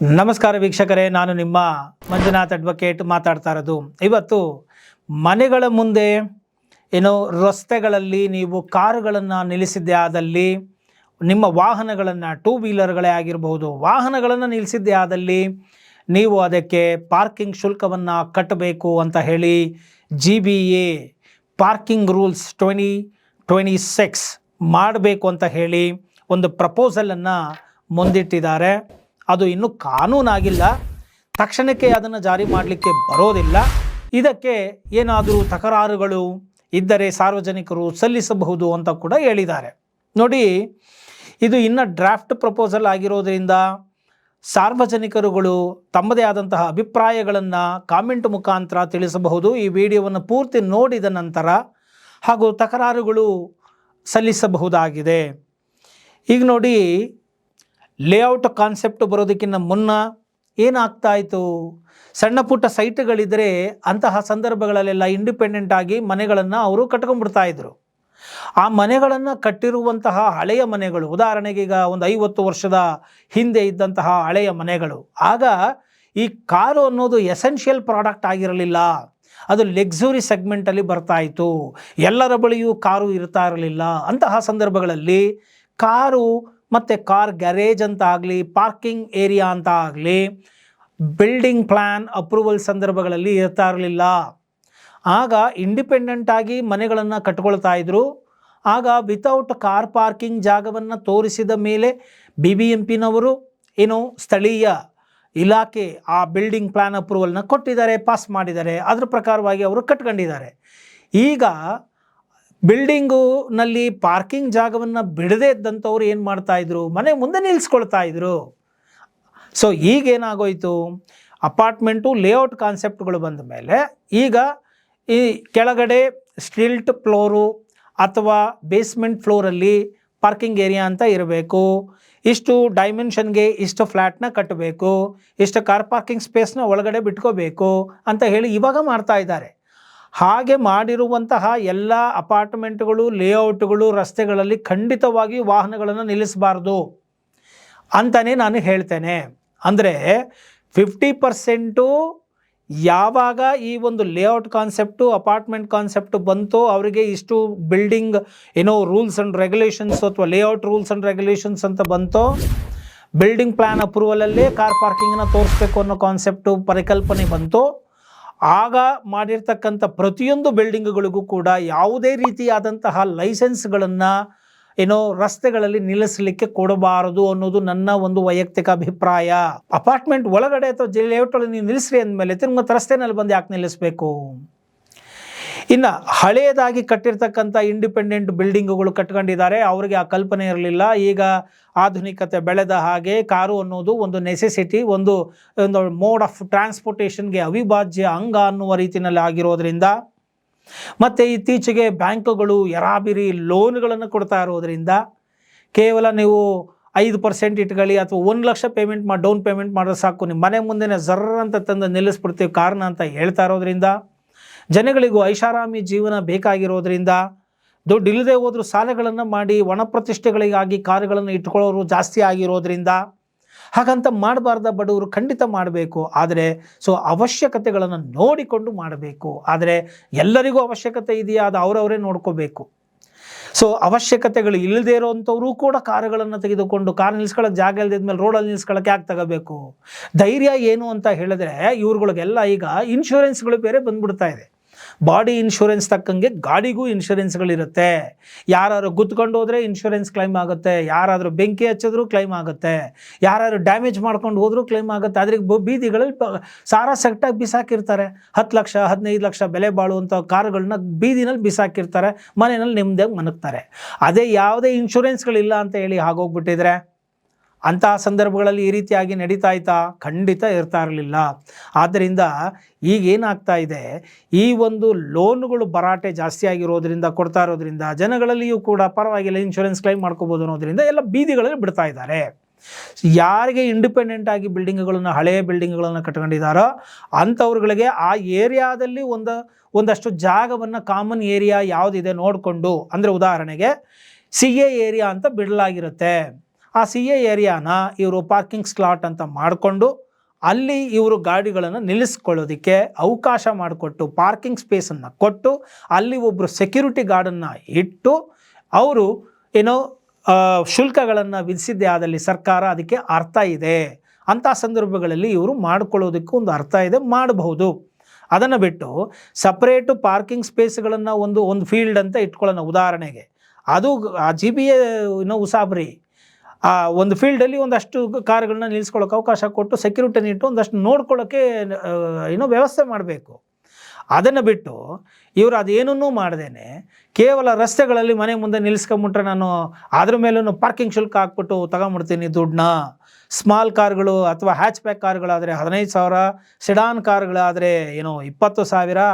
ನಮಸ್ಕಾರ ವೀಕ್ಷಕರೇ, ನಾನು ನಿಮ್ಮ ಮಂಜುನಾಥ್ ಅಡ್ವೊಕೇಟ್ ಮಾತಾಡ್ತಾ ಇರೋದು. ಇವತ್ತು ಮನೆಗಳ ಮುಂದೆ ರಸ್ತೆಗಳಲ್ಲಿ ನೀವು ಕಾರುಗಳನ್ನು ನಿಲ್ಲಿಸಿದ್ದೇ ಆದಲ್ಲಿ, ನಿಮ್ಮ ವಾಹನಗಳನ್ನು ಟೂ ವೀಲರ್ಗಳೇ ಆಗಿರಬಹುದು, ವಾಹನಗಳನ್ನು ನಿಲ್ಲಿಸಿದ್ದೇ ಆದಲ್ಲಿ ನೀವು ಅದಕ್ಕೆ ಪಾರ್ಕಿಂಗ್ ಶುಲ್ಕವನ್ನು ಕಟ್ಟಬೇಕು ಅಂತ ಹೇಳಿ GBA ಪಾರ್ಕಿಂಗ್ ರೂಲ್ಸ್ 2026 ಮಾಡಬೇಕು ಅಂತ ಹೇಳಿ ಒಂದು ಪ್ರಪೋಸಲನ್ನು ಮುಂದಿಟ್ಟಿದ್ದಾರೆ. ಅದು ಇನ್ನೂ ಕಾನೂನಾಗಿಲ್ಲ, ತಕ್ಷಣಕ್ಕೆ ಅದನ್ನು ಜಾರಿ ಮಾಡಲಿಕ್ಕೆ ಬರೋದಿಲ್ಲ. ಇದಕ್ಕೆ ಏನಾದರೂ ತಕರಾರುಗಳು ಇದ್ದರೆ ಸಾರ್ವಜನಿಕರು ಸಲ್ಲಿಸಬಹುದು ಅಂತ ಕೂಡ ಹೇಳಿದ್ದಾರೆ. ನೋಡಿ, ಇದು ಇನ್ನು ಡ್ರಾಫ್ಟ್ ಪ್ರಪೋಸಲ್ ಆಗಿರೋದ್ರಿಂದ ಸಾರ್ವಜನಿಕರುಗಳು ತಮ್ಮದೇ ಆದಂತಹ ಅಭಿಪ್ರಾಯಗಳನ್ನು ಕಾಮೆಂಟ್ ಮುಖಾಂತರ ತಿಳಿಸಬಹುದು. ಈ ವಿಡಿಯೋವನ್ನು ಪೂರ್ತಿ ನೋಡಿದ ನಂತರ ಹಾಗೂ ತಕರಾರುಗಳು ಸಲ್ಲಿಸಬಹುದಾಗಿದೆ. ಈಗ ನೋಡಿ, ಲೇಔಟ್ ಕಾನ್ಸೆಪ್ಟ್ ಬರೋದಕ್ಕಿಂತ ಮುನ್ನ ಏನಾಗ್ತಾ ಇತ್ತು, ಸಣ್ಣ ಪುಟ್ಟ ಸೈಟ್ಗಳಿದ್ದರೆ ಅಂತಹ ಸಂದರ್ಭಗಳಲ್ಲೆಲ್ಲ ಇಂಡಿಪೆಂಡೆಂಟ್ ಆಗಿ ಮನೆಗಳನ್ನು ಅವರು ಕಟ್ಕೊಂಡ್ಬಿಡ್ತಾಯಿದ್ರು. ಆ ಮನೆಗಳನ್ನು ಕಟ್ಟಿರುವಂತಹ ಹಳೆಯ ಮನೆಗಳು, ಉದಾಹರಣೆಗೆ ಈಗ ಒಂದು 50 ವರ್ಷದ ಹಿಂದೆ ಇದ್ದಂತಹ ಹಳೆಯ ಮನೆಗಳು, ಆಗ ಈ ಕಾರು ಅನ್ನೋದು ಎಸೆನ್ಷಿಯಲ್ ಪ್ರಾಡಕ್ಟ್ ಆಗಿರಲಿಲ್ಲ, ಅದು ಲೆಕ್ಸುರಿ ಸೆಗ್ಮೆಂಟಲ್ಲಿ ಬರ್ತಾಯಿತ್ತು. ಎಲ್ಲರ ಬಳಿಯೂ ಕಾರು ಇರ್ತಾ ಇರಲಿಲ್ಲ. ಅಂತಹ ಸಂದರ್ಭಗಳಲ್ಲಿ ಕಾರು ಮತ್ತು ಕಾರ್ ಗ್ಯಾರೇಜ್ ಅಂತ ಆಗಲಿ, ಪಾರ್ಕಿಂಗ್ ಏರಿಯಾ ಅಂತ ಆಗಲಿ, ಬಿಲ್ಡಿಂಗ್ ಪ್ಲ್ಯಾನ್ ಅಪ್ರೂವಲ್ ಸಂದರ್ಭಗಳಲ್ಲಿ ಇರ್ತಾ ಇರಲಿಲ್ಲ. ಆಗ ಇಂಡಿಪೆಂಡೆಂಟಾಗಿ ಮನೆಗಳನ್ನು ಕಟ್ಕೊಳ್ತಾ ಇದ್ರು. ಆಗ ವಿತೌಟ್ ಕಾರ್ ಪಾರ್ಕಿಂಗ್ ಜಾಗವನ್ನು ತೋರಿಸಿದ ಮೇಲೆ BBMPನವರು ಸ್ಥಳೀಯ ಇಲಾಖೆ ಆ ಬಿಲ್ಡಿಂಗ್ ಪ್ಲ್ಯಾನ್ ಅಪ್ರೂವಲ್ನ ಕೊಟ್ಟಿದ್ದಾರೆ, ಪಾಸ್ ಮಾಡಿದ್ದಾರೆ. ಅದ್ರ ಪ್ರಕಾರವಾಗಿ ಅವರು ಕಟ್ಕೊಂಡಿದ್ದಾರೆ. ಈಗ ಬಿಲ್ಡಿಂಗುನಲ್ಲಿ ಪಾರ್ಕಿಂಗ್ ಜಾಗವನ್ನು ಬಿಡದೇ ಇದ್ದಂಥವ್ರು ಏನು ಮಾಡ್ತಾಯಿದ್ರು, ಮನೆ ಮುಂದೆ ನಿಲ್ಲಿಸ್ಕೊಳ್ತಾ ಇದ್ರು. ಸೊ ಈಗೇನಾಗೋಯಿತು, ಅಪಾರ್ಟ್ಮೆಂಟು ಲೇಔಟ್ ಕಾನ್ಸೆಪ್ಟ್ಗಳು ಬಂದ ಮೇಲೆ ಈಗ ಈ ಕೆಳಗಡೆ ಸ್ಟಿಲ್ಟ್ ಫ್ಲೋರು ಅಥವಾ ಬೇಸ್ಮೆಂಟ್ ಫ್ಲೋರಲ್ಲಿ ಪಾರ್ಕಿಂಗ್ ಏರಿಯಾ ಅಂತ ಇರಬೇಕು, ಇಷ್ಟು ಡೈಮೆನ್ಷನ್ಗೆ ಇಷ್ಟು ಫ್ಲ್ಯಾಟ್ನ ಕಟ್ಟಬೇಕು, ಇಷ್ಟು ಕಾರ್ ಪಾರ್ಕಿಂಗ್ ಸ್ಪೇಸ್ನ ಒಳಗಡೆ ಬಿಟ್ಕೋಬೇಕು ಅಂತ ಹೇಳಿ ಇವಾಗ ಮಾಡ್ತಾ ಇದ್ದಾರೆ. ಹಾಗೆ ಮಾಡಿರುವಂತಹ ಎಲ್ಲ ಅಪಾರ್ಟ್ಮೆಂಟ್ಗಳು, ಲೇಔಟ್ಗಳು, ರಸ್ತೆಗಳಲ್ಲಿ ಖಂಡಿತವಾಗಿ ವಾಹನಗಳನ್ನು ನಿಲ್ಲಿಸಬಾರ್ದು ಅಂತಲೇ ನಾನು ಹೇಳ್ತೇನೆ. ಅಂದರೆ 50% ಯಾವಾಗ ಈ ಒಂದು ಲೇಔಟ್ ಕಾನ್ಸೆಪ್ಟು, ಅಪಾರ್ಟ್ಮೆಂಟ್ ಕಾನ್ಸೆಪ್ಟು ಬಂತೋ ಅವರಿಗೆ ಇಷ್ಟು ಬಿಲ್ಡಿಂಗ್ ರೂಲ್ಸ್ ಆ್ಯಂಡ್ ರೆಗ್ಯುಲೇಷನ್ಸ್ ಅಥವಾ ಲೇಔಟ್ ರೂಲ್ಸ್ ಆ್ಯಂಡ್ ರೆಗ್ಯುಲೇಷನ್ಸ್ ಅಂತ ಬಂತೋ, ಬಿಲ್ಡಿಂಗ್ ಪ್ಲ್ಯಾನ್ ಅಪ್ರೂವಲಲ್ಲೇ ಕಾರ್ ಪಾರ್ಕಿಂಗನ್ನು ತೋರಿಸ್ಬೇಕು ಅನ್ನೋ ಕಾನ್ಸೆಪ್ಟು ಪರಿಕಲ್ಪನೆ ಬಂತು. ಆಗ ಮಾಡಿರ್ತಕ್ಕಂಥ ಪ್ರತಿಯೊಂದು ಬಿಲ್ಡಿಂಗ್ಗಳಿಗೂ ಕೂಡ ಯಾವುದೇ ರೀತಿಯಾದಂತಹ ಲೈಸೆನ್ಸ್ಗಳನ್ನು ರಸ್ತೆಗಳಲ್ಲಿ ನಿಲ್ಲಿಸಲಿಕ್ಕೆ ಕೊಡಬಾರದು ಅನ್ನೋದು ನನ್ನ ಒಂದು ವೈಯಕ್ತಿಕ ಅಭಿಪ್ರಾಯ. ಅಪಾರ್ಟ್ಮೆಂಟ್ ಒಳಗಡೆ ಅಥವಾ ಲೇಔಟಲ್ಲಿ ನೀವು ನಿಲ್ಲಿಸ್ರಿ ಅಂದಮೇಲೆ ತಿರುಗಿ ರಸ್ತೆನಲ್ಲಿ ಬಂದು ಯಾಕೆ ನಿಲ್ಲಿಸಬೇಕು? ಇನ್ನು ಹಳೆಯದಾಗಿ ಕಟ್ಟಿರ್ತಕ್ಕಂಥ ಇಂಡಿಪೆಂಡೆಂಟ್ ಬಿಲ್ಡಿಂಗುಗಳು ಕಟ್ಕೊಂಡಿದ್ದಾರೆ, ಅವರಿಗೆ ಆ ಕಲ್ಪನೆ ಇರಲಿಲ್ಲ. ಈಗ ಆಧುನಿಕತೆ ಬೆಳೆದ ಹಾಗೆ ಕಾರು ಅನ್ನೋದು ಒಂದು ನೆಸೆಸಿಟಿ, ಒಂದು ಮೋಡ್ ಆಫ್ ಟ್ರಾನ್ಸ್ಪೋರ್ಟೇಷನ್ಗೆ ಅವಿಭಾಜ್ಯ ಅಂಗ ಅನ್ನುವ ರೀತಿಯಲ್ಲಿ ಆಗಿರೋದ್ರಿಂದ, ಮತ್ತು ಇತ್ತೀಚೆಗೆ ಬ್ಯಾಂಕುಗಳು ಯರಾಬಿರಿ ಲೋನ್ಗಳನ್ನು ಕೊಡ್ತಾ ಇರೋದ್ರಿಂದ ಕೇವಲ ನೀವು 5% ಇಟ್ಕೊಳ್ಳಿ ಅಥವಾ 1 ಲಕ್ಷ ಡೌನ್ ಪೇಮೆಂಟ್ ಮಾಡಿದ್ರೆ ಸಾಕು, ನಿಮ್ಮ ಮನೆ ಮುಂದೆನೇ ಜರ್ರ ಅಂತ ತಂದು ನಿಲ್ಲಿಸ್ಬಿಡ್ತೀವಿ ಕಾರಣ ಅಂತ ಹೇಳ್ತಾ ಇರೋದ್ರಿಂದ, ಜನಗಳಿಗೂ ಐಷಾರಾಮಿ ಜೀವನ ಬೇಕಾಗಿರೋದ್ರಿಂದ, ದುಡ್ಡು ಇಲ್ಲದೆ ಹೋದರೂ ಸಾಲಗಳನ್ನು ಮಾಡಿ ಒಣಪ್ರತಿಷ್ಠೆಗಳಿಗಾಗಿ ಕಾರುಗಳನ್ನು ಇಟ್ಕೊಳ್ಳೋರು ಜಾಸ್ತಿ ಆಗಿರೋದ್ರಿಂದ, ಹಾಗಂತ ಮಾಡಬಾರ್ದ, ಬಡವರು ಖಂಡಿತ ಮಾಡಬೇಕು. ಆದರೆ ಅವಶ್ಯಕತೆಗಳನ್ನು ನೋಡಿಕೊಂಡು ಮಾಡಬೇಕು. ಆದರೆ ಎಲ್ಲರಿಗೂ ಅವಶ್ಯಕತೆ ಇದೆಯಾ, ಅದು ಅವರವರೇ ನೋಡ್ಕೋಬೇಕು. ಅವಶ್ಯಕತೆಗಳು ಇಲ್ಲದೇ ಇರೋವಂಥವರು ಕೂಡ ಕಾರುಗಳನ್ನು ತೆಗೆದುಕೊಂಡು, ಕಾರ್ ನಿಲ್ಸ್ಕೊಳ್ಳೋಕೆ ಜಾಗ ಇಲ್ಲದಿದ್ಮೇಲೆ ರೋಡಲ್ಲಿ ನಿಲ್ಸ್ಕೊಳ್ಳೋಕೆ ಯಾಕೆ ತಗೋಬೇಕು? ಧೈರ್ಯ ಏನು ಅಂತ ಹೇಳಿದ್ರೆ, ಇವ್ರುಗಳಿಗೆಲ್ಲ ಈಗ ಇನ್ಶೂರೆನ್ಸ್ಗಳು ಬೇರೆ ಬಂದ್ಬಿಡ್ತಾ ಇದೆ. ಬಾಡಿ ಇನ್ಶೂರೆನ್ಸ್ ತಕ್ಕಂಗೆ ಗಾಡಿಗೂ ಇನ್ಶೂರೆನ್ಸ್ಗಳಿರುತ್ತೆ. ಯಾರು ಗುದ್ಕೊಂಡು ಹೋದರೆ ಇನ್ಶೂರೆನ್ಸ್ ಕ್ಲೈಮ್ ಆಗುತ್ತೆ, ಯಾರಾದರೂ ಬೆಂಕಿ ಹಚ್ಚಿದ್ರೂ ಕ್ಲೈಮ್ ಆಗುತ್ತೆ, ಯಾರು ಡ್ಯಾಮೇಜ್ ಮಾಡ್ಕೊಂಡು ಹೋದರೂ ಕ್ಲೈಮ್ ಆಗುತ್ತೆ. ಅದ್ರಿಗೆ ಬೀದಿಗಳಲ್ಲಿ ಸಾರಾ ಸೆಟ್ಟಾಗಿ ಬಿಸಾಕಿರ್ತಾರೆ. 10 ಲಕ್ಷ 15 ಲಕ್ಷ ಬೆಲೆ ಬಾಳುವಂಥ ಕಾರುಗಳನ್ನ ಬೀದಿನಲ್ಲಿ ಬಿಸಾಕಿರ್ತಾರೆ, ಮನೆಯಲ್ಲಿ ನೆಮ್ಮದಿಯಾಗಿ ಮನಗ್ತಾರೆ. ಅದೇ ಯಾವುದೇ ಇನ್ಶೂರೆನ್ಸ್ಗಳಿಲ್ಲ ಅಂತ ಹೇಳಿ ಆಗೋಗ್ಬಿಟ್ಟಿದ್ರೆ ಅಂತಹ ಸಂದರ್ಭಗಳಲ್ಲಿ ಈ ರೀತಿಯಾಗಿ ನಡೀತಾ ಇತ್ತಾ? ಖಂಡಿತ ಇರ್ತಾ ಇರಲಿಲ್ಲ. ಆದ್ದರಿಂದ ಈಗೇನಾಗ್ತಾ ಇದೆ, ಈ ಒಂದು ಲೋನ್ಗಳು ಭರಾಟೆ ಜಾಸ್ತಿ ಆಗಿರೋದ್ರಿಂದ, ಕೊಡ್ತಾ ಇರೋದ್ರಿಂದ ಜನಗಳಲ್ಲಿಯೂ ಕೂಡ ಪರವಾಗಿಲ್ಲ ಇನ್ಶೂರೆನ್ಸ್ ಕ್ಲೈಮ್ ಮಾಡ್ಕೋಬೋದು ಅನ್ನೋದ್ರಿಂದ ಎಲ್ಲ ಬೀದಿಗಳಲ್ಲಿ ಬಿಡ್ತಾ ಇದ್ದಾರೆ. ಯಾರಿಗೆ ಇಂಡಿಪೆಂಡೆಂಟ್ ಆಗಿ ಬಿಲ್ಡಿಂಗ್ಗಳನ್ನು, ಹಳೆಯ ಬಿಲ್ಡಿಂಗ್ಗಳನ್ನು ಕಟ್ಕೊಂಡಿದ್ದಾರೋ ಅಂಥವ್ರುಗಳಿಗೆ ಆ ಏರಿಯಾದಲ್ಲಿ ಒಂದಷ್ಟು ಜಾಗವನ್ನು, ಕಾಮನ್ ಏರಿಯಾ ಯಾವುದಿದೆ ನೋಡಿಕೊಂಡು, ಅಂದರೆ ಉದಾಹರಣೆಗೆ CA ಏರಿಯಾ ಅಂತ ಬಿಡಲಾಗಿರುತ್ತೆ. ಆ ಸಿ ಎ ಏರಿಯಾನ ಇವರು ಪಾರ್ಕಿಂಗ್ ಸ್ಲಾಟ್ ಅಂತ ಮಾಡಿಕೊಂಡು ಅಲ್ಲಿ ಇವರು ಗಾಡಿಗಳನ್ನು ನಿಲ್ಲಿಸ್ಕೊಳ್ಳೋದಕ್ಕೆ ಅವಕಾಶ ಮಾಡಿಕೊಟ್ಟು ಪಾರ್ಕಿಂಗ್ ಸ್ಪೇಸನ್ನು ಕೊಟ್ಟು ಅಲ್ಲಿ ಒಬ್ಬರು ಸೆಕ್ಯೂರಿಟಿ ಗಾರ್ಡನ್ನು ಇಟ್ಟು ಅವರು ಏನೋ ಶುಲ್ಕಗಳನ್ನು ವಿಧಿಸಿದ್ದೇ ಆದಲ್ಲಿ ಸರ್ಕಾರ ಅದಕ್ಕೆ ಅರ್ಥ ಇದೆ. ಅಂಥ ಸಂದರ್ಭಗಳಲ್ಲಿ ಇವರು ಮಾಡ್ಕೊಳ್ಳೋದಕ್ಕೂ ಒಂದು ಅರ್ಥ ಇದೆ, ಮಾಡಬಹುದು. ಅದನ್ನು ಬಿಟ್ಟು ಸಪ್ರೇಟು ಪಾರ್ಕಿಂಗ್ ಸ್ಪೇಸ್ಗಳನ್ನು ಒಂದು ಫೀಲ್ಡ್ ಅಂತ ಇಟ್ಕೊಳ್ಳೋಣ ಉದಾಹರಣೆಗೆ. ಅದು ಆ ಜಿ ಬಿ ಎ ಉಸಾಬರಿ ಆ ಒಂದು ಫೀಲ್ಡಲ್ಲಿ ಒಂದಷ್ಟು ಕಾರುಗಳನ್ನ ನಿಲ್ಲಿಸ್ಕೊಳ್ಳೋಕೆ ಅವಕಾಶ ಕೊಟ್ಟು ಸೆಕ್ಯೂರಿಟಿನ ಇಟ್ಟು ಒಂದಷ್ಟು ನೋಡ್ಕೊಳ್ಳೋಕ್ಕೆ ವ್ಯವಸ್ಥೆ ಮಾಡಬೇಕು. ಅದನ್ನು ಬಿಟ್ಟು ಇವರು ಅದೇನೂ ಮಾಡ್ದೇನೆ ಕೇವಲ ರಸ್ತೆಗಳಲ್ಲಿ ಮನೆ ಮುಂದೆ ನಿಲ್ಲಿಸ್ಕೊಂಬಿಟ್ರೆ ನಾನು ಅದ್ರ ಮೇಲೂ ಪಾರ್ಕಿಂಗ್ ಶುಲ್ಕ ಹಾಕ್ಬಿಟ್ಟು ತಗೊಂಬಿಡ್ತೀನಿ ದುಡ್ಡನ್ನ. ಸ್ಮಾಲ್ ಕಾರ್ಗಳು ಅಥವಾ ಹ್ಯಾಚ್ ಬ್ಯಾಕ್ ಕಾರ್ಗಳಾದರೆ 15,000, ಸೆಡಾನ್ ಕಾರ್ಗಳಾದರೆ 20,000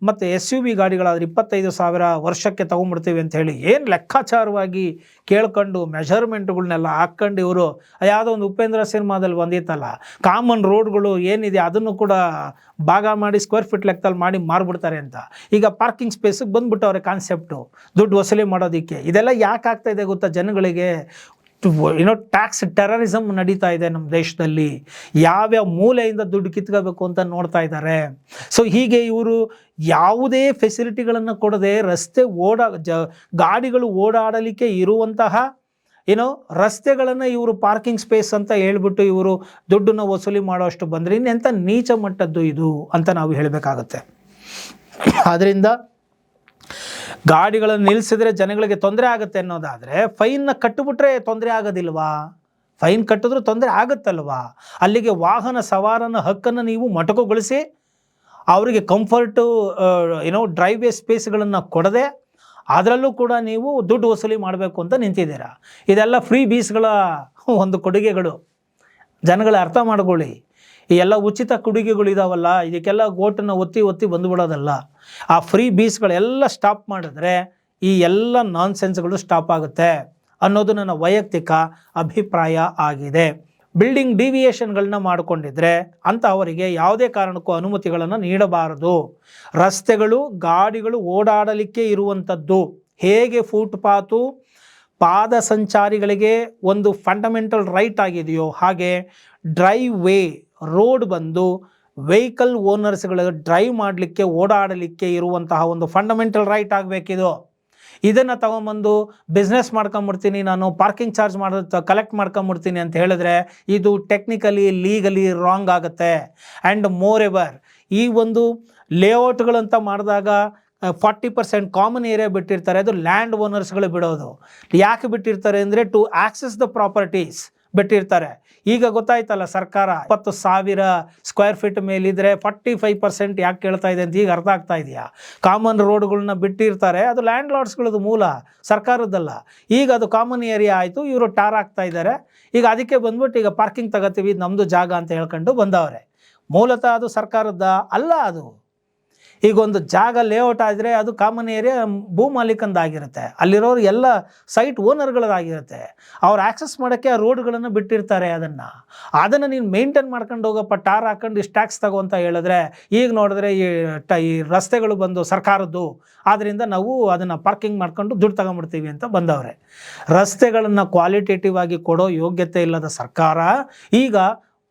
ಮತ್ತು SUV ಗಾಡಿಗಳಾದರೆ 25,000 ವರ್ಷಕ್ಕೆ ತೊಗೊಂಬಿಡ್ತೀವಿ ಅಂತ ಹೇಳಿ ಏನು ಲೆಕ್ಕಾಚಾರವಾಗಿ ಕೇಳ್ಕೊಂಡು ಮೆಷರ್ಮೆಂಟ್ಗಳನ್ನೆಲ್ಲ ಹಾಕ್ಕೊಂಡು ಇವರು ಯಾವುದೋ ಒಂದು ಉಪೇಂದ್ರ ಸಿನಿಮಾದಲ್ಲಿ ಬಂದಿತ್ತಲ್ಲ, ಕಾಮನ್ ರೋಡ್ಗಳು ಏನಿದೆ ಅದನ್ನು ಕೂಡ ಭಾಗ ಮಾಡಿ ಸ್ಕ್ವೇರ್ ಫೀಟ್ ಲೆಕ್ಕದಲ್ಲಿ ಮಾಡಿ ಮಾರ್ಬಿಡ್ತಾರೆ ಅಂತ. ಈಗ ಪಾರ್ಕಿಂಗ್ ಸ್ಪೇಸಿಗೆ ಬಂದುಬಿಟ್ಟವ್ರೆ ಕಾನ್ಸೆಪ್ಟು ದುಡ್ಡು ವಸೂಲಿ ಮಾಡೋದಕ್ಕೆ. ಇದೆಲ್ಲ ಯಾಕೆ ಆಗ್ತಾ ಇದೆ ಗೊತ್ತಾ? ಜನಗಳಿಗೆ ಟ್ಯಾಕ್ಸ್ ಟೆರರಿಸಮ್ ನಡೀತಾ ಇದೆ ನಮ್ಮ ದೇಶದಲ್ಲಿ. ಯಾವ್ಯಾವ ಮೂಲೆಯಿಂದ ದುಡ್ಡು ಕಿತ್ಕೋಬೇಕು ಅಂತ ನೋಡ್ತಾ ಇದ್ದಾರೆ. ಸೊ ಹೀಗೆ ಇವರು ಯಾವುದೇ ಫೆಸಿಲಿಟಿಗಳನ್ನು ಕೊಡದೆ ರಸ್ತೆ ಗಾಡಿಗಳು ಓಡಾಡಲಿಕ್ಕೆ ಇರುವಂತಹ ರಸ್ತೆಗಳನ್ನು ಇವರು ಪಾರ್ಕಿಂಗ್ ಸ್ಪೇಸ್ ಅಂತ ಹೇಳ್ಬಿಟ್ಟು ಇವರು ದುಡ್ಡನ್ನು ವಸೂಲಿ ಮಾಡೋಷ್ಟು ಬಂದರೆ ಇನ್ನೆಂಥ ನೀಚ ಮಟ್ಟದ್ದು ಇದು ಅಂತ ನಾವು ಹೇಳಬೇಕಾಗತ್ತೆ. ಆದ್ದರಿಂದ ಗಾಡಿಗಳನ್ನು ನಿಲ್ಲಿಸಿದ್ರೆ ಜನಗಳಿಗೆ ತೊಂದರೆ ಆಗುತ್ತೆ ಅನ್ನೋದಾದರೆ ಫೈನ್ನ ಕಟ್ಟಿಬಿಟ್ರೆ ತೊಂದರೆ ಆಗೋದಿಲ್ವಾ? ಫೈನ್ ಕಟ್ಟಿದ್ರೂ ತೊಂದರೆ ಆಗುತ್ತಲ್ವಾ? ಅಲ್ಲಿಗೆ ವಾಹನ ಸವಾರನ ಹಕ್ಕನ್ನು ನೀವು ಮೊಟಕುಗೊಳಿಸಿ ಅವರಿಗೆ ಕಂಫರ್ಟು ಡ್ರೈವೇ ಸ್ಪೇಸ್ಗಳನ್ನು ಕೊಡದೆ ಅದರಲ್ಲೂ ಕೂಡ ನೀವು ದುಡ್ಡು ವಸೂಲಿ ಮಾಡಬೇಕು ಅಂತ ನಿಂತಿದ್ದೀರಾ. ಇದೆಲ್ಲ ಫ್ರೀ ಬೀಸ್ಗಳ ಒಂದು ಕೊಡುಗೆಗಳು. ಜನಗಳು ಅರ್ಥ ಮಾಡ್ಕೊಳ್ಳಿ. ಈ ಎಲ್ಲ ಉಚಿತ ಕೊಡುಗೆಗಳಿದಾವಲ್ಲ, ಇದಕ್ಕೆಲ್ಲ ಓಟನ್ನು ಒತ್ತಿ ಬಂದುಬಿಡೋದಲ್ಲ. ಆ ಫ್ರೀ ಬೀಸ್ಗಳೆಲ್ಲ ಸ್ಟಾಪ್ ಮಾಡಿದ್ರೆ ಈ ಎಲ್ಲ ನಾನ್ಸೆನ್ಸ್ಗಳು ಸ್ಟಾಪ್ ಆಗುತ್ತೆ ಅನ್ನೋದು ನನ್ನ ವೈಯಕ್ತಿಕ ಅಭಿಪ್ರಾಯ ಆಗಿದೆ. ಬಿಲ್ಡಿಂಗ್ ಡಿವಿಯೇಷನ್ಗಳನ್ನ ಮಾಡಿಕೊಂಡಿದ್ರೆ ಅಂಥವರಿಗೆ ಯಾವುದೇ ಕಾರಣಕ್ಕೂ ಅನುಮತಿಗಳನ್ನು ನೀಡಬಾರದು. ರಸ್ತೆಗಳು ಗಾಡಿಗಳು ಓಡಾಡಲಿಕ್ಕೆ ಇರುವಂಥದ್ದು ಹೇಗೆ ಫುಟ್ಪಾತು ಪಾದ ಸಂಚಾರಿಗಳಿಗೆ ಒಂದು ಫಂಡಮೆಂಟಲ್ ರೈಟ್ ಆಗಿದೆಯೋ ಹಾಗೆ ಡ್ರೈವ್ ವೇ ರೋಡ್ ಬಂದು ವೆಹಿಕಲ್ ಓನರ್ಸ್ಗಳಿಗೆ ಡ್ರೈವ್ ಮಾಡಲಿಕ್ಕೆ ಓಡಾಡಲಿಕ್ಕೆ ಇರುವಂತಹ ಒಂದು ಫಂಡಮೆಂಟಲ್ ರೈಟ್ ಆಗಬೇಕಿದು. ಇದನ್ನು ತಗೊಂಬಂದು ಬಿಸ್ನೆಸ್ ಮಾಡ್ಕೊಂಬಿಡ್ತೀನಿ, ನಾನು ಪಾರ್ಕಿಂಗ್ ಚಾರ್ಜ್ ಕಲೆಕ್ಟ್ ಮಾಡ್ಕೊಂಬಿಡ್ತೀನಿ ಅಂತ ಹೇಳಿದ್ರೆ ಇದು ಟೆಕ್ನಿಕಲಿ ಲೀಗಲಿ ರಾಂಗ್ ಆಗುತ್ತೆ. ಆ್ಯಂಡ್ ಮೋರ್ ಎವರ್ ಈ ಒಂದು ಲೇಔಟ್ಗಳಂತ ಮಾಡಿದಾಗ 40% ಕಾಮನ್ ಏರಿಯಾ ಬಿಟ್ಟಿರ್ತಾರೆ, ಅದು ಲ್ಯಾಂಡ್ ಓನರ್ಸ್ಗಳು ಬಿಡೋದು. ಯಾಕೆ ಬಿಟ್ಟಿರ್ತಾರೆ ಅಂದರೆ ಟು ಆಕ್ಸೆಸ್ ದ ಪ್ರಾಪರ್ಟೀಸ್ ಬಿಟ್ಟಿರ್ತಾರೆ. ಈಗ ಗೊತ್ತಾಯ್ತಲ್ಲ ಸರ್ಕಾರ 20,000 ಸ್ಕ್ವೇರ್ ಫೀಟ್ ಮೇಲಿದ್ರೆ 45% ಯಾಕೆ ಕೇಳ್ತಾ ಇದೆ ಅಂತ ಈಗ ಅರ್ಥ ಆಗ್ತಾ ಇದೆಯಾ? ಕಾಮನ್ ರೋಡ್ಗಳನ್ನ ಬಿಟ್ಟಿರ್ತಾರೆ, ಅದು ಲ್ಯಾಂಡ್ ಲಾರ್ಡ್ಸ್ಗಳದ್ದು ಮೂಲ, ಸರ್ಕಾರದ್ದಲ್ಲ. ಈಗ ಅದು ಕಾಮನ್ ಏರಿಯಾ ಆಯಿತು, ಇವರು ಟಾರ್ ಆಗ್ತಾ ಇದ್ದಾರೆ. ಈಗ ಅದಕ್ಕೆ ಬಂದ್ಬಿಟ್ಟು ಈಗ ಪಾರ್ಕಿಂಗ್ ತಗೋತೀವಿ, ನಮ್ಮದು ಜಾಗ ಅಂತ ಹೇಳ್ಕೊಂಡು ಬಂದವ್ರೆ. ಮೂಲತಃ ಅದು ಸರ್ಕಾರದ್ದ ಅಲ್ಲ. ಅದು ಈಗ ಒಂದು ಜಾಗ ಲೇಔಟ್ ಆದರೆ ಅದು ಕಾಮನ್ ಏರಿಯಾ ಭೂ ಮಾಲೀಕಂದಾಗಿರುತ್ತೆ, ಅಲ್ಲಿರೋರು ಎಲ್ಲ ಸೈಟ್ ಓನರ್ಗಳದಾಗಿರುತ್ತೆ. ಅವ್ರು ಆಕ್ಸೆಸ್ ಮಾಡೋಕ್ಕೆ ಆ ರೋಡ್ಗಳನ್ನು ಬಿಟ್ಟಿರ್ತಾರೆ. ಅದನ್ನು ನೀನು ಮೇಂಟೈನ್ ಮಾಡ್ಕೊಂಡು ಹೋಗಪ್ಪ, ಟಾರ್ ಹಾಕೊಂಡು ಇಷ್ಟು ಟ್ಯಾಕ್ಸ್ ತಗೋ ಅಂತ ಹೇಳಿದ್ರೆ ಈಗ ನೋಡಿದ್ರೆ ಈ ರಸ್ತೆಗಳು ಬಂದು ಸರ್ಕಾರದ್ದು, ಆದ್ದರಿಂದ ನಾವು ಅದನ್ನು ಪಾರ್ಕಿಂಗ್ ಮಾಡ್ಕೊಂಡು ದುಡ್ಡು ತಗೊಂಬಿಡ್ತೀವಿ ಅಂತ ಬಂದವ್ರೆ. ರಸ್ತೆಗಳನ್ನು ಕ್ವಾಲಿಟೇಟಿವ್ ಆಗಿ ಕೊಡೋ ಯೋಗ್ಯತೆ ಇಲ್ಲದ ಸರ್ಕಾರ ಈಗ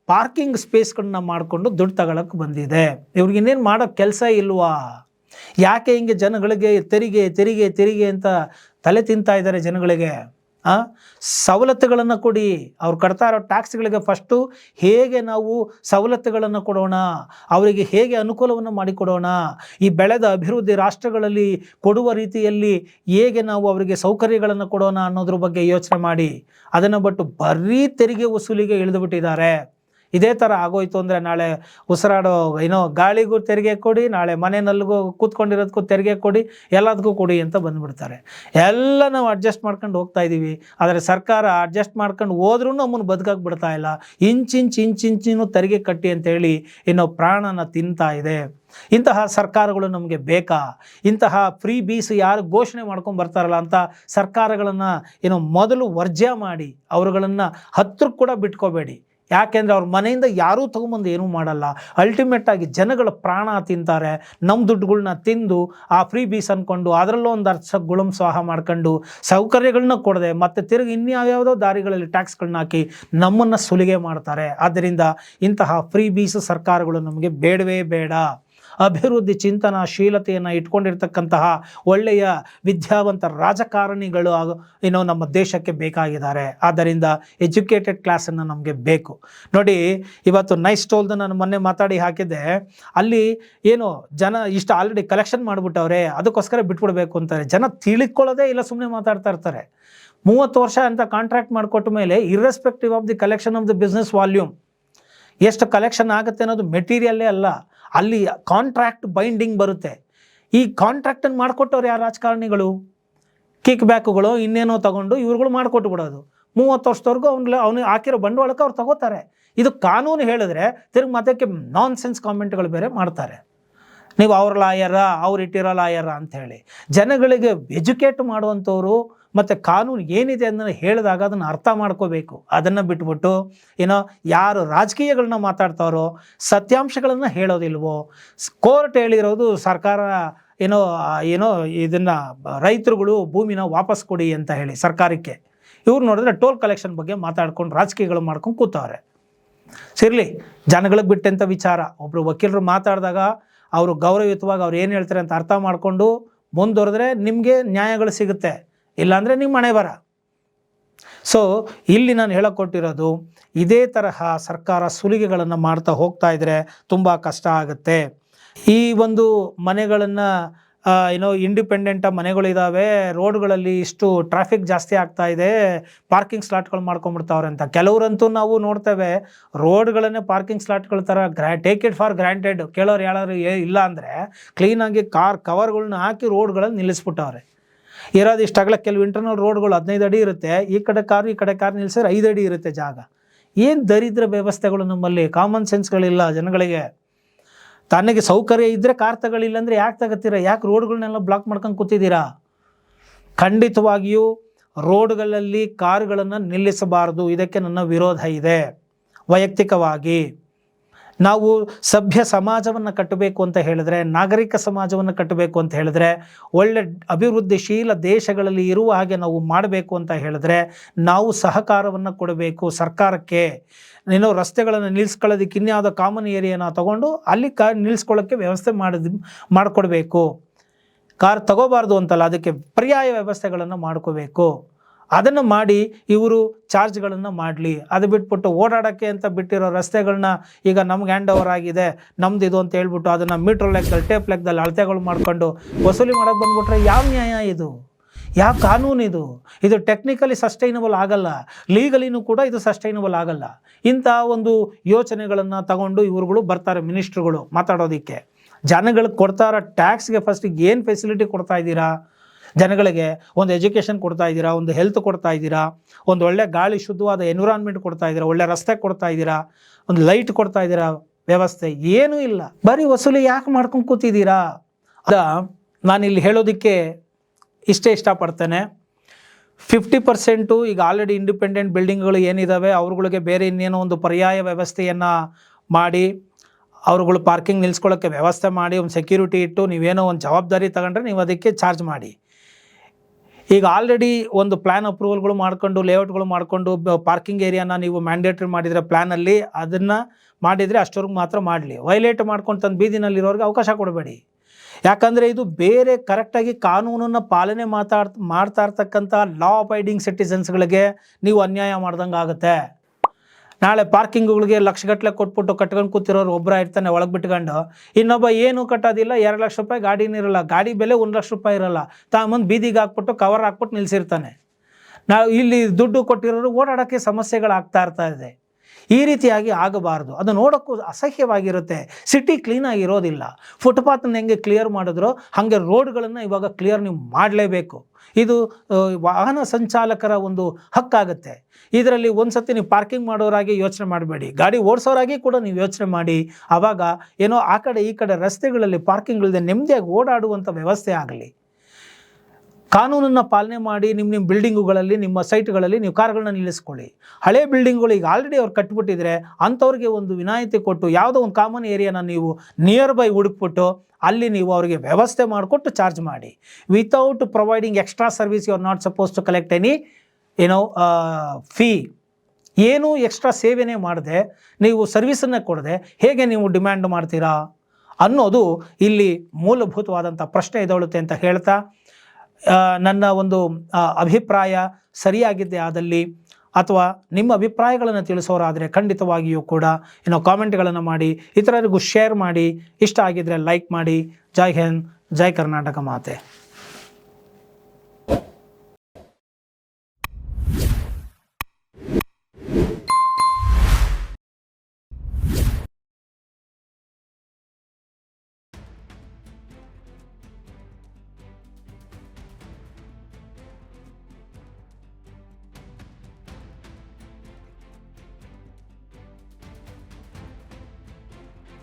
ಪಾರ್ಕಿಂಗ್ ಸ್ಪೇಸ್ಗಳನ್ನ ಮಾಡಿಕೊಂಡು ದುಡ್ಡು ತಗೊಳಕ್ಕೆ ಬಂದಿದೆ. ಇವ್ರಿಗೆ ಇನ್ನೇನು ಮಾಡೋ ಕೆಲಸ ಇಲ್ವಾ? ಯಾಕೆ ಹಿಂಗೆ ಜನಗಳಿಗೆ ತೆರಿಗೆ ಅಂತ ತಲೆ ತಿಂತಾ ಇದ್ದಾರೆ ಜನಗಳಿಗೆ? ಸವಲತ್ತುಗಳನ್ನು ಕೊಡಿ. ಅವ್ರು ಕಟ್ತಾ ಇರೋ ಟ್ಯಾಕ್ಸ್ಗಳಿಗೆ ಫಸ್ಟು ಹೇಗೆ ನಾವು ಸವಲತ್ತುಗಳನ್ನು ಕೊಡೋಣ, ಅವರಿಗೆ ಹೇಗೆ ಅನುಕೂಲವನ್ನು ಮಾಡಿಕೊಡೋಣ, ಈ ಬೆಳೆದ ಅಭಿವೃದ್ಧಿ ರಾಷ್ಟ್ರಗಳಲ್ಲಿ ಕೊಡುವ ರೀತಿಯಲ್ಲಿ ಹೇಗೆ ನಾವು ಅವರಿಗೆ ಸೌಕರ್ಯಗಳನ್ನು ಕೊಡೋಣ ಅನ್ನೋದ್ರ ಬಗ್ಗೆ ಯೋಚನೆ ಮಾಡಿ. ಅದನ್ನು ಬಿಟ್ಟು ಬರೀ ತೆರಿಗೆ ವಸೂಲಿಗೆ ಇಳಿದುಬಿಟ್ಟಿದ್ದಾರೆ. ಇದೇ ಥರ ಆಗೋಯ್ತು ಅಂದರೆ ನಾಳೆ ಉಸಿರಾಡೋ ಗಾಳಿಗೂ ತೆರಿಗೆ ಕೊಡಿ, ನಾಳೆ ಮನೆಯಲ್ಲಿಗೂ ಕೂತ್ಕೊಂಡಿರೋದಕ್ಕೂ ತೆರಿಗೆ ಕೊಡಿ, ಎಲ್ಲದಕ್ಕೂ ಕೊಡಿ ಅಂತ ಬಂದುಬಿಡ್ತಾರೆ. ಎಲ್ಲ ನಾವು ಅಡ್ಜಸ್ಟ್ ಮಾಡ್ಕೊಂಡು ಹೋಗ್ತಾ ಇದ್ದೀವಿ. ಆದರೆ ಸರ್ಕಾರ ಅಡ್ಜಸ್ಟ್ ಮಾಡ್ಕೊಂಡು ಹೋದ್ರೂ ನಮ್ಮನ್ನು ಬದುಕಕ್ಕೆ ಬಿಡ್ತಾ ಇಲ್ಲ. ಇಂಚಿಂಚಿನೂ ತೆರಿಗೆ ಕಟ್ಟಿ ಅಂತೇಳಿ ಪ್ರಾಣನ ತಿಂತಾ ಇದೆ. ಇಂತಹ ಸರ್ಕಾರಗಳು ನಮಗೆ ಬೇಕಾ? ಇಂತಹ ಫ್ರೀ ಬೀಸ್ ಯಾರು ಘೋಷಣೆ ಮಾಡ್ಕೊಂಡು ಬರ್ತಾರಲ್ಲ ಅಂತ ಸರ್ಕಾರಗಳನ್ನು ಮೊದಲು ವರ್ಜ್ಯ ಮಾಡಿ, ಅವರುಗಳನ್ನು ಹತ್ತಿರಕ್ಕೆ ಕೂಡ ಬಿಟ್ಕೋಬೇಡಿ. ಯಾಕೆಂದರೆ ಅವ್ರ ಮನೆಯಿಂದ ಯಾರೂ ತೊಗೊಂಬಂದು ಏನೂ ಮಾಡಲ್ಲ. ಅಲ್ಟಿಮೇಟಾಗಿ ಜನಗಳ ಪ್ರಾಣ ತಿಂತಾರೆ. ನಮ್ಮ ದುಡ್ಡುಗಳ್ನ ತಿಂದು ಆ ಫ್ರೀ ಬೀಸ್ ಅಂದ್ಕೊಂಡು ಅದರಲ್ಲೂ ಒಂದು ಅರ್ಥ ಗುಳಂ ಸ್ವಾಹ ಮಾಡ್ಕೊಂಡು ಸೌಕರ್ಯಗಳನ್ನ ಕೊಡದೆ ಮತ್ತು ತಿರುಗಿ ಇನ್ಯಾವ್ಯಾವುದೋ ದಾರಿಗಳಲ್ಲಿ ಟ್ಯಾಕ್ಸ್ಗಳನ್ನ ಹಾಕಿ ನಮ್ಮನ್ನು ಸುಲಿಗೆ ಮಾಡ್ತಾರೆ. ಆದ್ದರಿಂದ ಇಂತಹ ಫ್ರೀ ಬೀಸ್ ಸರ್ಕಾರಗಳು ನಮಗೆ ಬೇಡವೇ ಬೇಡ. ಅಭಿವೃದ್ಧಿ ಚಿಂತನಾಶೀಲತೆಯನ್ನು ಇಟ್ಕೊಂಡಿರ್ತಕ್ಕಂತಹ ಒಳ್ಳೆಯ ವಿದ್ಯಾವಂತ ರಾಜಕಾರಣಿಗಳು ನಮ್ಮ ದೇಶಕ್ಕೆ ಬೇಕಾಗಿದ್ದಾರೆ. ಆದ್ದರಿಂದ ಎಜುಕೇಟೆಡ್ ಕ್ಲಾಸನ್ನು ನಮಗೆ ಬೇಕು. ನೋಡಿ, ಇವತ್ತು ನೈಸ್ ಟೋಲ್ದು ನಾನು ಮೊನ್ನೆ ಮಾತಾಡಿ ಹಾಕಿದ್ದೆ, ಅಲ್ಲಿ ಏನು ಜನ ಇಷ್ಟು ಆಲ್ರೆಡಿ ಕಲೆಕ್ಷನ್ ಮಾಡಿಬಿಟ್ಟವ್ರೆ, ಅದಕ್ಕೋಸ್ಕರ ಬಿಟ್ಬಿಡ್ಬೇಕು ಅಂತಾರೆ. ಜನ ತಿಳಿಕೊಳ್ಳೋದೇ ಇಲ್ಲ, ಸುಮ್ಮನೆ ಮಾತಾಡ್ತಾ ಇರ್ತಾರೆ. 30 ವರ್ಷ ಅಂತ ಕಾಂಟ್ರಾಕ್ಟ್ ಮಾಡಿಕೊಟ್ಟ ಮೇಲೆ irrespective of the collection of the business volume ಎಷ್ಟು ಕಲೆಕ್ಷನ್ ಆಗುತ್ತೆ ಅನ್ನೋದು ಮೆಟೀರಿಯಲ್ಲೇ ಅಲ್ಲ, ಅಲ್ಲಿ ಕಾಂಟ್ರಾಕ್ಟ್ ಬೈಂಡಿಂಗ್ ಬರುತ್ತೆ. ಈ ಕಾಂಟ್ರಾಕ್ಟನ್ನು ಮಾಡಿಕೊಟ್ಟವ್ರು ಯಾರು? ರಾಜಕಾರಣಿಗಳು. ಕಿಕ್ ಬ್ಯಾಕುಗಳು ಇನ್ನೇನೋ ತಗೊಂಡು ಇವ್ರುಗಳು ಮಾಡಿಕೊಟ್ಟು ಬಿಡೋದು. 30 ವರ್ಷದವರೆಗೂ ಅವನು ಹಾಕಿರೋ ಬಂಡವಾಳಕ್ಕೆ ಅವ್ರು ತಗೋತಾರೆ. ಇದು ಕಾನೂನು ಹೇಳಿದ್ರೆ ತಿರುಗಿ ಮತ್ತಕ್ಕೆ ನಾನ್ ಸೆನ್ಸ್ ಕಾಮೆಂಟ್ಗಳು ಬೇರೆ ಮಾಡ್ತಾರೆ. ನೀವು ಅವ್ರ ಲಾಯರ, ಅವ್ರು ಇಟ್ಟಿರೋ ಲಾಯರ ಅಂಥೇಳಿ ಜನಗಳಿಗೆ ಎಜುಕೇಟ್ ಮಾಡುವಂಥವ್ರು ಮತ್ತು ಕಾನೂನು ಏನಿದೆ ಅದನ್ನು ಹೇಳಿದಾಗ ಅದನ್ನು ಅರ್ಥ ಮಾಡ್ಕೋಬೇಕು. ಅದನ್ನು ಬಿಟ್ಬಿಟ್ಟು ಯಾರು ರಾಜಕೀಯಗಳನ್ನ ಮಾತಾಡ್ತಾರೋ, ಸತ್ಯಾಂಶಗಳನ್ನು ಹೇಳೋದಿಲ್ವೋ, ಕೋರ್ಟ್ ಹೇಳಿರೋದು ಸರ್ಕಾರ ಇದನ್ನು ರೈತರುಗಳು ಭೂಮಿನ ವಾಪಸ್ ಕೊಡಿ ಅಂತ ಹೇಳಿ ಸರ್ಕಾರಕ್ಕೆ, ಇವ್ರು ನೋಡಿದ್ರೆ ಟೋಲ್ ಕಲೆಕ್ಷನ್ ಬಗ್ಗೆ ಮಾತಾಡ್ಕೊಂಡು ರಾಜಕೀಯಗಳು ಮಾಡ್ಕೊಂಡು ಕೂತವ್ರೆ. ಸಿರ್ಲಿ, ಜನಗಳಿಗೆ ಬಿಟ್ಟಂಥ ವಿಚಾರ. ಒಬ್ಬರು ವಕೀಲರು ಮಾತಾಡಿದಾಗ ಅವರು ಗೌರವಯುತವಾಗಿ ಅವ್ರು ಏನು ಹೇಳ್ತಾರೆ ಅಂತ ಅರ್ಥ ಮಾಡಿಕೊಂಡು ಮುಂದುವರೆದ್ರೆ ನಿಮಗೆ ನ್ಯಾಯಗಳು ಸಿಗುತ್ತೆ, ಇಲ್ಲಾಂದರೆ ನಿಮ್ಮ ಮನೆ ಬರ. ಸೊ ಇಲ್ಲಿ ನಾನು ಹೇಳಕೊಟ್ಟಿರೋದು, ಇದೇ ತರಹ ಸರ್ಕಾರ ಸುಲಿಗೆಗಳನ್ನು ಮಾಡ್ತಾ ಹೋಗ್ತಾ ಇದ್ದರೆ ತುಂಬ ಕಷ್ಟ ಆಗುತ್ತೆ. ಈ ಒಂದು ಮನೆಗಳನ್ನು ಇಂಡಿಪೆಂಡೆಂಟ್ ಮನೆಗಳಿದ್ದಾವೆ, ರೋಡ್ಗಳಲ್ಲಿ ಇಷ್ಟು ಟ್ರಾಫಿಕ್ ಜಾಸ್ತಿ ಆಗ್ತಾ ಇದೆ, ಪಾರ್ಕಿಂಗ್ ಸ್ಲಾಟ್ಗಳು ಮಾಡ್ಕೊಂಡ್ಬಿಡ್ತಾವ್ರೆ ಅಂತ. ಕೆಲವರಂತೂ ನಾವು ನೋಡ್ತೇವೆ ರೋಡ್ಗಳನ್ನೇ ಪಾರ್ಕಿಂಗ್ ಸ್ಲಾಟ್ಗಳ ಥರ ಟೇಕ್ ಇಟ್ ಫಾರ್ ಗ್ರಾಂಟೆಡ್. ಕೇಳೋರು ಯಾರು ಇಲ್ಲ ಅಂದರೆ ಕ್ಲೀನಾಗಿ ಕಾರ್ ಕವರ್ಗಳನ್ನ ಹಾಕಿ ರೋಡ್ಗಳಲ್ಲಿ ನಿಲ್ಲಿಸ್ಬಿಟ್ಟವ್ರೆ. ಇರೋದು ಇಷ್ಟಾಗಲ್ಲ. ಕೆಲವು ಇಂಟರ್ನಲ್ ರೋಡ್ಗಳು 15 ಅಡಿ ಇರುತ್ತೆ, ಈ ಕಡೆ ಕಾರು ನಿಲ್ಲಿಸಿದ್ರೆ 5 ಅಡಿ ಇರುತ್ತೆ ಜಾಗ. ಏನು ದರಿದ್ರ ವ್ಯವಸ್ಥೆಗಳು ನಮ್ಮಲ್ಲಿ, ಕಾಮನ್ ಸೆನ್ಸ್ಗಳಿಲ್ಲ ಜನಗಳಿಗೆ. ತನಗೆ ಸೌಕರ್ಯ ಇದ್ದರೆ ಕಾರ್ ತಗೊಳ್ಳಿಲ್ಲ ಅಂದರೆ ಯಾಕೆ ತಗೋತೀರಾ? ಯಾಕೆ ರೋಡ್ಗಳನ್ನೆಲ್ಲ ಬ್ಲಾಕ್ ಮಾಡ್ಕೊಂಡು ಕೂತಿದ್ದೀರಾ? ಖಂಡಿತವಾಗಿಯೂ ರೋಡ್ಗಳಲ್ಲಿ ಕಾರುಗಳನ್ನು ನಿಲ್ಲಿಸಬಾರದು. ಇದಕ್ಕೆ ನನ್ನ ವಿರೋಧ ಇದೆ. ವೈಯಕ್ತಿಕವಾಗಿ ನಾವು ಸಭ್ಯ ಸಮಾಜವನ್ನು ಕಟ್ಟಬೇಕು ಅಂತ ಹೇಳಿದ್ರೆ, ನಾಗರಿಕ ಸಮಾಜವನ್ನು ಕಟ್ಟಬೇಕು ಅಂತ ಹೇಳಿದ್ರೆ, ಒಳ್ಳೆ ಅಭಿವೃದ್ಧಿಶೀಲ ದೇಶಗಳಲ್ಲಿ ಇರುವ ಹಾಗೆ ನಾವು ಮಾಡಬೇಕು ಅಂತ ಹೇಳಿದ್ರೆ ನಾವು ಸಹಕಾರವನ್ನು ಕೊಡಬೇಕು ಸರ್ಕಾರಕ್ಕೆ. ರಸ್ತೆಗಳನ್ನು ನಿಲ್ಲಿಸ್ಕೊಳ್ಳೋದಕ್ಕೆ ಇನ್ಯಾವುದೋ ಕಾಮನ್ ಏರಿಯಾನ ತೊಗೊಂಡು ಅಲ್ಲಿ ನಿಲ್ಲಿಸ್ಕೊಳ್ಳೋಕ್ಕೆ ವ್ಯವಸ್ಥೆ ಮಾಡಿಕೊಡ್ಬೇಕು. ಕಾರ್ ತಗೋಬಾರ್ದು ಅಂತಲ್ಲ, ಅದಕ್ಕೆ ಪರ್ಯಾಯ ವ್ಯವಸ್ಥೆಗಳನ್ನು ಮಾಡ್ಕೋಬೇಕು. ಅದನ್ನು ಮಾಡಿ ಇವರು ಚಾರ್ಜ್ಗಳನ್ನು ಮಾಡಲಿ. ಅದು ಬಿಟ್ಬಿಟ್ಟು ಓಡಾಡೋಕ್ಕೆ ಅಂತ ಬಿಟ್ಟಿರೋ ರಸ್ತೆಗಳನ್ನ ಈಗ ನಮ್ಗೆ ಹ್ಯಾಂಡ್ ಓವರ್ ಆಗಿದೆ, ನಮ್ದು ಇದು ಅಂತ ಹೇಳ್ಬಿಟ್ಟು ಅದನ್ನು ಮೀಟ್ರ್ ಲೆಕ್ಕದಲ್ಲಿ, ಟೇಪ್ ಲೆಕ್ಕದಲ್ಲಿ ಅಳತೆಗಳು ಮಾಡಿಕೊಂಡು ವಸೂಲಿ ಮಾಡೋಕ್ಕೆ ಬಂದುಬಿಟ್ರೆ ಯಾವ ನ್ಯಾಯ ಇದು? ಯಾವ ಕಾನೂನು ಇದು? ಇದು ಟೆಕ್ನಿಕಲಿ ಸಸ್ಟೈನಬಲ್ ಆಗಲ್ಲ, ಲೀಗಲಿನೂ ಕೂಡ ಇದು ಸಸ್ಟೈನಬಲ್ ಆಗಲ್ಲ. ಇಂಥ ಒಂದು ಯೋಚನೆಗಳನ್ನು ತಗೊಂಡು ಇವ್ರುಗಳು ಬರ್ತಾರೆ ಮಿನಿಸ್ಟ್ರುಗಳು ಮಾತಾಡೋದಕ್ಕೆ. ಜನಗಳಿಗೆ ಕೊಡ್ತಾರ ಟ್ಯಾಕ್ಸ್ಗೆ ಫಸ್ಟಿಗೆ ಏನು ಫೆಸಿಲಿಟಿ ಕೊಡ್ತಾ ಇದ್ದೀರಾ? ಜನಗಳಿಗೆ ಒಂದು ಎಜುಕೇಷನ್ ಕೊಡ್ತಾ ಇದ್ದೀರಾ, ಒಂದು ಹೆಲ್ತ್ ಕೊಡ್ತಾ ಇದ್ದೀರಾ, ಒಂದು ಒಳ್ಳೆ ಗಾಳಿ ಶುದ್ಧವಾದ ಎನ್ವಿರಾನ್ಮೆಂಟ್ ಕೊಡ್ತಾ ಇದ್ದೀರಾ, ಒಳ್ಳೆ ರಸ್ತೆ ಕೊಡ್ತಾ ಇದ್ದೀರಾ, ಒಂದು ಲೈಟ್ ಕೊಡ್ತಾ ಇದ್ದೀರಾ, ವ್ಯವಸ್ಥೆ ಏನೂ ಇಲ್ಲ. ಬರೀ ವಸೂಲಿ ಯಾಕೆ ಮಾಡ್ಕೊಂಡು ಕೂತಿದ್ದೀರಾ? ನಾನಿಲ್ಲಿ ಹೇಳೋದಕ್ಕೆ ಇಷ್ಟಪಡ್ತೇನೆ. 50% ಈಗ ಆಲ್ರೆಡಿ ಇಂಡಿಪೆಂಡೆಂಟ್ ಬಿಲ್ಡಿಂಗ್ಗಳು ಏನಿದ್ದಾವೆ ಅವ್ರುಗಳಿಗೆ ಬೇರೆ ಇನ್ನೇನೋ ಒಂದು ಪರ್ಯಾಯ ವ್ಯವಸ್ಥೆಯನ್ನು ಮಾಡಿ, ಅವ್ರುಗಳು ಪಾರ್ಕಿಂಗ್ ನಿಲ್ಲಿಸ್ಕೊಳ್ಳೋಕ್ಕೆ ವ್ಯವಸ್ಥೆ ಮಾಡಿ, ಒಂದು ಸೆಕ್ಯೂರಿಟಿ ಇಟ್ಟು, ನೀವೇನೋ ಒಂದು ಜವಾಬ್ದಾರಿ ತಗೊಂಡ್ರೆ ನೀವು ಅದಕ್ಕೆ ಚಾರ್ಜ್ ಮಾಡಿ. ಈಗ ಆಲ್ರೆಡಿ ಒಂದು ಪ್ಲ್ಯಾನ್ ಅಪ್ರೂವಲ್ಗಳು ಮಾಡ್ಕೊಂಡು, ಲೇಔಟ್ಗಳು ಮಾಡಿಕೊಂಡು ಪಾರ್ಕಿಂಗ್ ಏರಿಯಾನ ನೀವು ಮ್ಯಾಂಡೇಟ್ರಿ ಮಾಡಿದರೆ ಪ್ಲ್ಯಾನಲ್ಲಿ ಅದನ್ನು ಮಾಡಿದರೆ ಅಷ್ಟವರೆಗೂ ಮಾತ್ರ ಮಾಡಲಿ. ವೈಲೇಟ್ ಮಾಡ್ಕೊಂಡು ತಂದು ಬೀದಿನಲ್ಲಿರೋರಿಗೆ ಅವಕಾಶ ಕೊಡಬೇಡಿ. ಯಾಕಂದರೆ ಇದು ಬೇರೆ ಕರೆಕ್ಟಾಗಿ ಕಾನೂನನ್ನು ಪಾಲನೆ ಮಾಡ್ತಾ ಇರ್ತಕ್ಕಂಥ ಲಾ ಅಬೈಡಿಂಗ್ ಸಿಟಿಸನ್ಸ್ಗಳಿಗೆ ನೀವು ಅನ್ಯಾಯ ಮಾಡ್ದಂಗೆ ಆಗುತ್ತೆ. ನಾಳೆ ಪಾರ್ಕಿಂಗ್ಗಳಿಗೆ ಲಕ್ಷಗಟ್ಟಲೆ ಕೊಟ್ಬಿಟ್ಟು ಕಟ್ಕೊಂಡು ಕೂತಿರೋರು ಒಬ್ಬರ ಇರ್ತಾನೆ ಒಳಗೆ ಬಿಟ್ಕೊಂಡು, ಇನ್ನೊಬ್ಬ ಏನೂ ಕಟ್ಟೋದಿಲ್ಲ, 2 ಲಕ್ಷ ರೂಪಾಯಿ ಗಾಡಿನೂ ಇರೋಲ್ಲ, ಗಾಡಿ ಬೆಲೆ 1 ಲಕ್ಷ ರೂಪಾಯಿ ಇರೋಲ್ಲ, ಮುಂದೆ ಬೀದಿಗೆ ಹಾಕ್ಬಿಟ್ಟು ಕವರ್ ಹಾಕ್ಬಿಟ್ಟು ನಿಲ್ಲಿಸಿರ್ತಾನೆ. ನಾವು ಇಲ್ಲಿ ದುಡ್ಡು ಕೊಟ್ಟಿರೋರು ಓಡಾಡೋಕ್ಕೆ ಸಮಸ್ಯೆಗಳಾಗ್ತಾ ಇದೆ. ಈ ರೀತಿಯಾಗಿ ಆಗಬಾರ್ದು. ಅದು ನೋಡೋಕ್ಕೂ ಅಸಹ್ಯವಾಗಿರುತ್ತೆ. ಸಿಟಿ ಕ್ಲೀನಾಗಿರೋದಿಲ್ಲ. ಫುಟ್ಪಾತನ್ನು ಹೆಂಗೆ ಕ್ಲಿಯರ್ ಮಾಡಿದ್ರೋ ಹಾಗೆ ರೋಡ್ಗಳನ್ನು ಇವಾಗ ಕ್ಲಿಯರ್ ನೀವು ಮಾಡಲೇಬೇಕು. ಇದು ವಾಹನ ಸಂಚಾಲಕರ ಒಂದು ಹಕ್ಕಾಗುತ್ತೆ. ಇದರಲ್ಲಿ ಒಂದು ಸತಿ ನೀವು ಪಾರ್ಕಿಂಗ್ ಮಾಡೋರಾಗಿ ಯೋಚನೆ ಮಾಡಬೇಡಿ, ಗಾಡಿ ಓಡಿಸೋರಾಗಿ ಕೂಡ ನೀವು ಯೋಚನೆ ಮಾಡಿ. ಆವಾಗ ಏನೋ ಆ ಕಡೆ ಈ ಕಡೆ ರಸ್ತೆಗಳಲ್ಲಿ ಪಾರ್ಕಿಂಗ್ಗಳಿದೆ, ನೆಮ್ಮದಿಯಾಗಿ ಓಡಾಡುವಂಥ ವ್ಯವಸ್ಥೆ ಆಗಲಿ. ಕಾನೂನನ್ನು ಪಾಲನೆ ಮಾಡಿ ನಿಮ್ಮ ಬಿಲ್ಡಿಂಗುಗಳಲ್ಲಿ, ನಿಮ್ಮ ಸೈಟ್ಗಳಲ್ಲಿ ನೀವು ಕಾರುಗಳನ್ನ ನಿಲ್ಲಿಸ್ಕೊಳ್ಳಿ. ಹಳೆ ಬಿಲ್ಡಿಂಗ್ಗಳು ಈಗ ಆಲ್ರೆಡಿ ಅವ್ರು ಕಟ್ಟಿಬಿಟ್ಟಿದ್ರೆ ಅಂಥವ್ರಿಗೆ ಒಂದು ವಿನಾಯಿತಿ ಕೊಟ್ಟು ಯಾವುದೋ ಒಂದು ಕಾಮನ್ ಏರಿಯಾನ ನೀವು ನಿಯರ್ ಬೈ ಹುಡುಕ್ಬಿಟ್ಟು ಅಲ್ಲಿ ನೀವು ಅವರಿಗೆ ವ್ಯವಸ್ಥೆ ಮಾಡಿಕೊಟ್ಟು ಚಾರ್ಜ್ ಮಾಡಿ. Without providing extra service you are not suppose to collect any fee. ಏನೂ ಎಕ್ಸ್ಟ್ರಾ ಸೇವೆನೇ ಮಾಡದೆ ನೀವು ಸರ್ವಿಸನ್ನೇ ಕೊಡದೆ ಹೇಗೆ ನೀವು ಡಿಮ್ಯಾಂಡ್ ಮಾಡ್ತೀರಾ ಅನ್ನೋದು ಇಲ್ಲಿ ಮೂಲಭೂತವಾದಂಥ ಪ್ರಶ್ನೆ ಎದ್ದೇಳುತ್ತೆ ಅಂತ ಹೇಳ್ತಾ, ನನ್ನ ಒಂದು ಅಭಿಪ್ರಾಯ ಸರಿಯಾಗಿದ್ದೇ ಆದಲ್ಲಿ ಅಥವಾ ನಿಮ್ಮ ಅಭಿಪ್ರಾಯಗಳನ್ನು ತಿಳಿಸೋರಾದರೆ ಖಂಡಿತವಾಗಿಯೂ ಕೂಡ ಕಾಮೆಂಟ್ಗಳನ್ನು ಮಾಡಿ, ಇತರರಿಗೂ ಶೇರ್ ಮಾಡಿ, ಇಷ್ಟ ಆಗಿದ್ದರೆ ಲೈಕ್ ಮಾಡಿ. ಜೈ ಹಿಂದ್, ಜೈ ಕರ್ನಾಟಕ ಮಾತೆ.